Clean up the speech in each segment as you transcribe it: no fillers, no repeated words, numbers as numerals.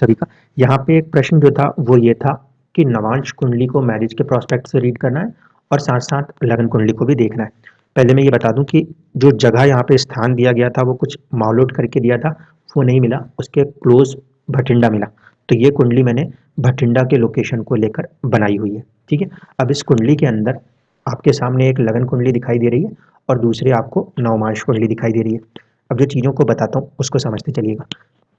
सभी का। यहाँ पे एक प्रश्न जो था वो ये था कि नवांश कुंडली को मैरिज के प्रोस्पेक्ट से रीड करना है और साथ साथ लगन कुंडली को भी देखना है। पहले मैं ये बता दूं कि जो जगह यहाँ पे स्थान दिया गया था वो कुछ माउलोड करके दिया था, वो नहीं मिला, उसके क्लोज भटिंडा मिला। तो ये कुंडली मैंने भटिंडा के लोकेशन को लेकर बनाई हुई है। ठीक है, अब इस कुंडली के अंदर आपके सामने एक लगन कुंडली दिखाई दे रही है और दूसरी आपको नवमांश कुंडली दिखाई दे रही है। अब जो चीज़ों को बताता हूँ उसको समझते चलिएगा।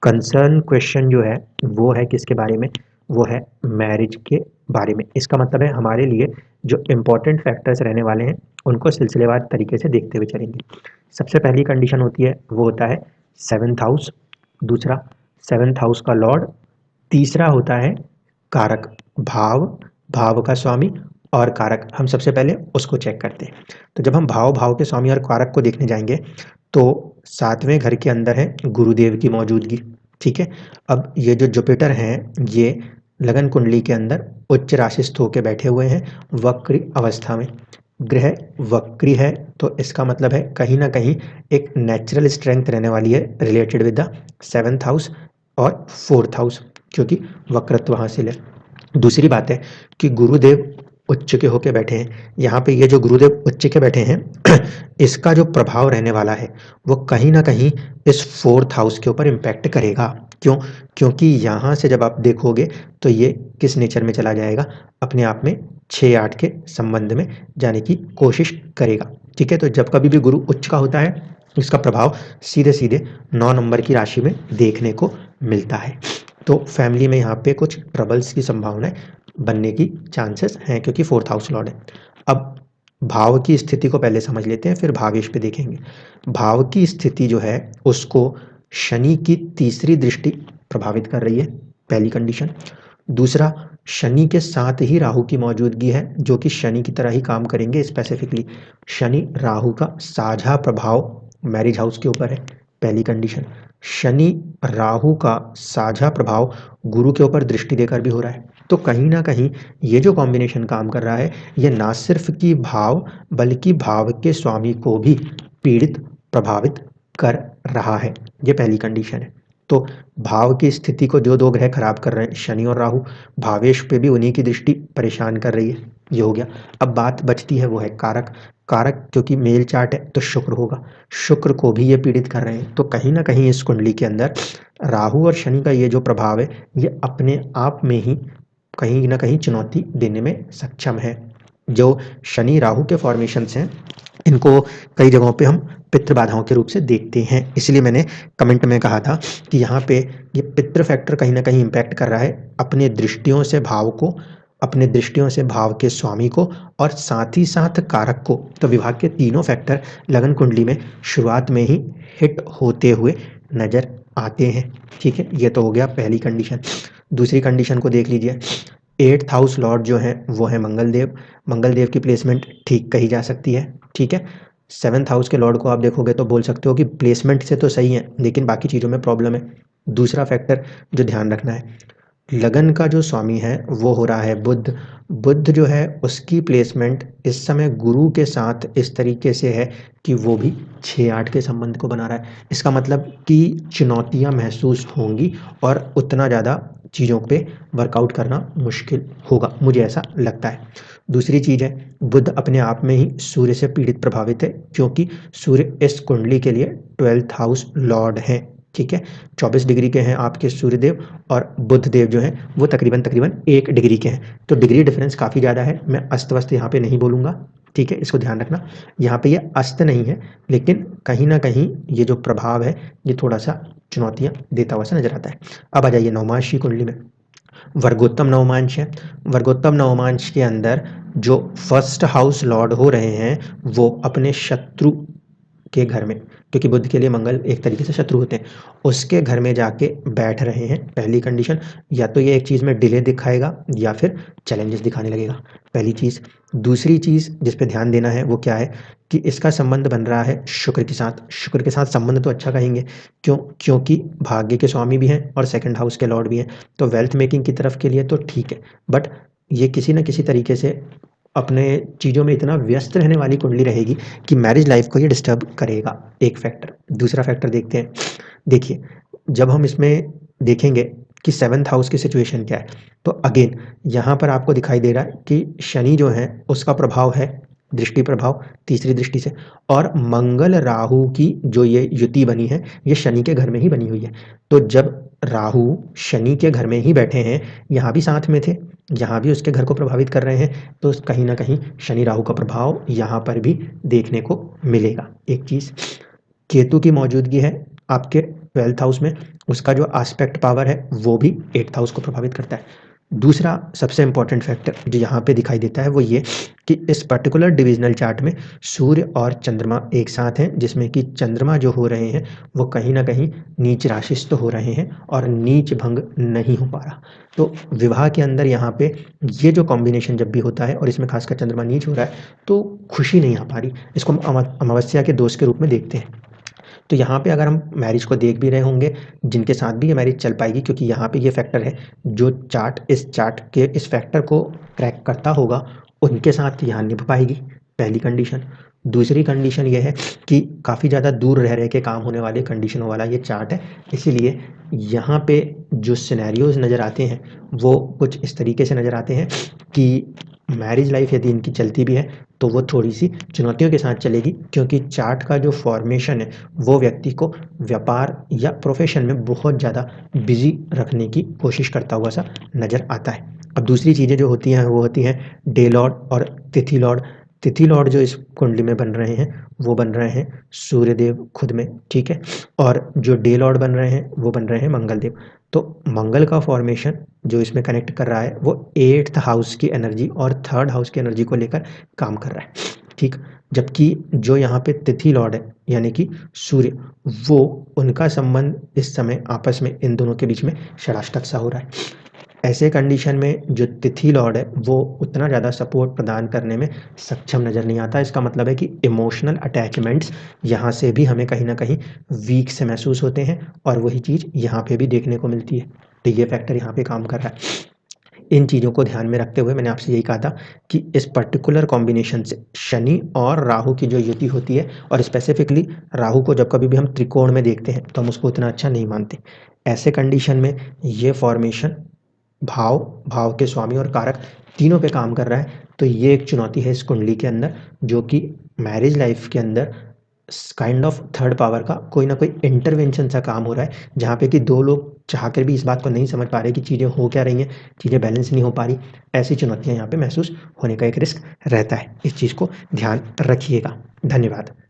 कंसर्न क्वेश्चन जो है वो है किसके बारे में, वो है मैरिज के बारे में। इसका मतलब है हमारे लिए जो इम्पोर्टेंट फैक्टर्स रहने वाले हैं उनको सिलसिलेवार तरीके से देखते हुए चलेंगे। सबसे पहली कंडीशन होती है वो होता है सेवन्थ हाउस, दूसरा सेवन्थ हाउस का लॉर्ड, तीसरा होता है कारक भाव, भाव का स्वामी और कारक। हम सबसे पहले उसको चेक करते हैं। तो जब हम भाव, भाव के स्वामी और कारक को देखने जाएंगे तो सातवें घर के अंदर है गुरुदेव की मौजूदगी। ठीक है, अब ये जो जुपिटर हैं ये लगन कुंडली के अंदर उच्च राशिस्थ होकर बैठे हुए हैं वक्री अवस्था में। ग्रह वक्री है तो इसका मतलब है कहीं ना कहीं एक नेचुरल स्ट्रेंथ रहने वाली है related with the seventh house और फोर्थ हाउस, क्योंकि वक्रत्व हासिल है। दूसरी बात है कि गुरुदेव उच्च के होके बैठे हैं। यहाँ पे ये जो गुरुदेव उच्च के बैठे हैं इसका जो प्रभाव रहने वाला है वो कहीं ना कहीं इस फोर्थ हाउस के ऊपर इम्पैक्ट करेगा। क्यों? क्योंकि यहाँ से जब आप देखोगे तो ये किस नेचर में चला जाएगा, अपने आप में 6-8 के संबंध में जाने की कोशिश करेगा। ठीक है, तो जब कभी भी गुरु उच्च का होता है इसका प्रभाव सीधे सीधे 9 नंबर की राशि में देखने को मिलता है। तो फैमिली में यहाँ पे कुछ ट्रबल्स की संभावनाएं बनने की चांसेस हैं क्योंकि फोर्थ हाउस लॉर्ड है। अब भाव की स्थिति को पहले समझ लेते हैं फिर भावेश पे देखेंगे। भाव की स्थिति जो है उसको शनि की तीसरी दृष्टि प्रभावित कर रही है, पहली कंडीशन। दूसरा, शनि के साथ ही राहु की मौजूदगी है जो कि शनि की तरह ही काम करेंगे। स्पेसिफिकली शनि राहु का साझा प्रभाव मैरिज हाउस के ऊपर है, पहली कंडीशन। शनि राहु का साझा प्रभाव गुरु के ऊपर दृष्टि देकर भी हो रहा है। तो कहीं ना कहीं ये जो कॉम्बिनेशन काम कर रहा है ये ना सिर्फ कि भाव बल्कि भाव के स्वामी को भी पीड़ित प्रभावित कर रहा है। ये पहली कंडीशन है। तो भाव की स्थिति को जो दो ग्रह खराब कर रहे हैं शनि और राहु, भावेश पे भी उन्हीं की दृष्टि परेशान कर रही है। ये हो गया। अब बात बचती है वो है कारक। कारक क्योंकि मेल चार्ट है तो शुक्र होगा, शुक्र को भी ये पीड़ित कर रहे हैं। तो कहीं ना कहीं इस कुंडली के अंदर राहु और शनि का ये जो प्रभाव है ये अपने आप में ही कहीं ना कहीं चुनौती देने में सक्षम है। जो शनि राहु के फॉर्मेशंस हैं इनको कई जगहों पे हम पितृ बाधाओं के रूप से देखते हैं। इसलिए मैंने कमेंट में कहा था कि यहाँ पे ये पितृ फैक्टर कहीं ना कहीं इम्पैक्ट कर रहा है अपने दृष्टियों से भाव को, अपने दृष्टियों से भाव के स्वामी को और साथ ही साथ कारक को। तो विभाग के तीनों फैक्टर लगन कुंडली में शुरुआत में ही हिट होते हुए नजर आते हैं। ठीक है, ये तो हो गया पहली कंडीशन। दूसरी कंडीशन को देख लीजिए। एट्थ हाउस लॉर्ड जो है वो है मंगल देव। मंगल देव की प्लेसमेंट ठीक कही जा सकती है। ठीक है, सेवन्थ हाउस के लॉर्ड को आप देखोगे तो बोल सकते हो कि प्लेसमेंट से तो सही है लेकिन बाकी चीज़ों में प्रॉब्लम है। दूसरा फैक्टर जो ध्यान रखना है, लगन का जो स्वामी है वो हो रहा है बुध। बुध जो है उसकी प्लेसमेंट इस समय गुरु के साथ इस तरीके से है कि वो भी 6-8 के संबंध को बना रहा है। इसका मतलब कि चुनौतियां महसूस होंगी और उतना ज़्यादा चीज़ों पे वर्कआउट करना मुश्किल होगा, मुझे ऐसा लगता है। दूसरी चीज़ है बुध अपने आप में ही सूर्य से पीड़ित प्रभावित है क्योंकि सूर्य इस कुंडली के लिए 12th हाउस लॉर्ड है। ठीक है, 24 डिग्री के हैं आपके सूर्यदेव और बुध देव जो हैं वो तकरीबन तकरीबन 1 डिग्री के हैं। तो डिग्री डिफरेंस काफ़ी ज़्यादा है। मैं अस्त वस्त यहाँ पे नहीं बोलूँगा। ठीक है, इसको ध्यान रखना। यहाँ पे ये अस्त नहीं है लेकिन कहीं ना कहीं ये जो प्रभाव है ये थोड़ा सा चुनौतियाँ देता हुआ सा नजर आता है। अब आ जाइए नवमांशी कुंडली में। वर्गोत्तम नवमांश है। वर्गोत्तम नवमांश के अंदर जो फर्स्ट हाउस लॉर्ड हो रहे हैं वो अपने शत्रु के घर में, क्योंकि बुध के लिए मंगल एक तरीके से शत्रु होते हैं, उसके घर में जाके बैठ रहे हैं। पहली कंडीशन, या तो ये एक चीज़ में डिले दिखाएगा या फिर चैलेंजेस दिखाने लगेगा, पहली चीज़। दूसरी चीज़ जिस पे ध्यान देना है वो क्या है कि इसका संबंध बन रहा है शुक्र के साथ। शुक्र के साथ संबंध तो अच्छा कहेंगे, क्यों? क्योंकि भाग्य के स्वामी भी हैं और सेकंड हाउस के लॉर्ड भी हैं, तो वेल्थ मेकिंग की तरफ के लिए तो ठीक है। बट ये किसी न किसी तरीके से अपने चीज़ों में इतना व्यस्त रहने वाली कुंडली रहेगी कि मैरिज लाइफ को ये डिस्टर्ब करेगा, एक फैक्टर। दूसरा फैक्टर देखते हैं। देखिए, जब हम इसमें देखेंगे कि 7th हाउस की सिचुएशन क्या है। तो अगेन यहाँ पर आपको दिखाई दे रहा है कि शनि जो है उसका प्रभाव है दृष्टि प्रभाव तीसरी दृष्टि से, और मंगल राहु की जो ये युति बनी है ये शनि के घर में ही बनी हुई है। तो जब राहु शनि के घर में ही बैठे हैं, यहाँ भी साथ में थे, यहाँ भी उसके घर को प्रभावित कर रहे हैं, तो कहीं ना कहीं शनि राहु का प्रभाव यहाँ पर भी देखने को मिलेगा। एक चीज केतु की मौजूदगी है आपके 12th हाउस में, उसका जो एस्पेक्ट पावर है वो भी 8th हाउस को प्रभावित करता है। दूसरा सबसे इंपॉर्टेंट फैक्टर जो यहाँ पे दिखाई देता है वो ये कि इस पर्टिकुलर डिविजनल चार्ट में सूर्य और चंद्रमा एक साथ हैं, जिसमें कि चंद्रमा जो हो रहे हैं वो कहीं ना कहीं नीच राशिस्थ हो रहे हैं और नीच भंग नहीं हो पा रहा। तो विवाह के अंदर यहाँ पे ये जो कॉम्बिनेशन जब भी होता है और इसमें खासकर चंद्रमा नीच हो रहा है तो खुशी नहीं आ पा रही, इसको हम अमावस्या के दोष के रूप में देखते हैं। तो यहाँ पे अगर हम मैरिज को देख भी रहे होंगे, जिनके साथ भी ये मैरिज चल पाएगी, क्योंकि यहाँ पे ये फैक्टर है जो इस चार्ट के इस फैक्टर को क्रैक करता होगा उनके साथ यहाँ निभ पाएगी, पहली कंडीशन। दूसरी कंडीशन ये है कि काफ़ी ज़्यादा दूर रह रह के काम होने वाले कंडीशनों वाला ये चार्ट है, इसीलिए यहाँ पे जो सिनेरियोज नज़र आते हैं वो कुछ इस तरीके से नज़र आते हैं कि मैरिज लाइफ यदि इनकी चलती भी है तो वो थोड़ी सी चुनौतियों के साथ चलेगी, क्योंकि चार्ट का जो फॉर्मेशन है वो व्यक्ति को व्यापार या प्रोफेशन में बहुत ज़्यादा बिजी रखने की कोशिश करता हुआ सा नज़र आता है। अब दूसरी चीज़ें जो होती हैं वो होती हैं डे लॉर्ड और तिथि लॉर्ड। तिथि लॉर्ड जो इस कुंडली में बन रहे हैं वो बन रहे हैं सूर्यदेव खुद में, ठीक है, और जो डे लॉर्ड बन रहे हैं वो बन रहे हैं मंगल देव। तो मंगल का फॉर्मेशन जो इसमें कनेक्ट कर रहा है वो 8th हाउस की एनर्जी और 3rd हाउस की एनर्जी को लेकर काम कर रहा है, ठीक। जबकि जो यहाँ पे तिथि लॉर्ड है यानी कि सूर्य, वो उनका संबंध इस समय आपस में इन दोनों के बीच में षडाष्टक सा हो रहा है। ऐसे कंडीशन में जो तिथि लॉर्ड है वो उतना ज़्यादा सपोर्ट प्रदान करने में सक्षम नज़र नहीं आता। इसका मतलब है कि इमोशनल अटैचमेंट्स यहाँ से भी हमें कहीं ना कहीं वीक से महसूस होते हैं, और वही चीज़ यहाँ पे भी देखने को मिलती है। तो ये फैक्टर यहाँ पे काम कर रहा है। इन चीज़ों को ध्यान में रखते हुए मैंने आपसे यही कहा था कि इस पर्टिकुलर कॉम्बिनेशन से शनि और राहु की जो युति होती है, और स्पेसिफिकली राहु को जब कभी भी हम त्रिकोण में देखते हैं तो हम उसको इतना अच्छा नहीं मानते। ऐसे कंडीशन में ये फॉर्मेशन भाव भाव के स्वामी और कारक तीनों पे काम कर रहा है। तो ये एक चुनौती है इस कुंडली के अंदर, जो कि मैरिज लाइफ के अंदर काइंड ऑफ थर्ड पावर का कोई ना कोई इंटरवेंशन सा काम हो रहा है, जहाँ पे कि दो लोग चाह कर भी इस बात को नहीं समझ पा रहे कि चीज़ें हो क्या रही हैं, चीज़ें बैलेंस नहीं हो पा रही। ऐसी चुनौतियाँ यहाँ पे महसूस होने का एक रिस्क रहता है, इस चीज़ को ध्यान रखिएगा। धन्यवाद।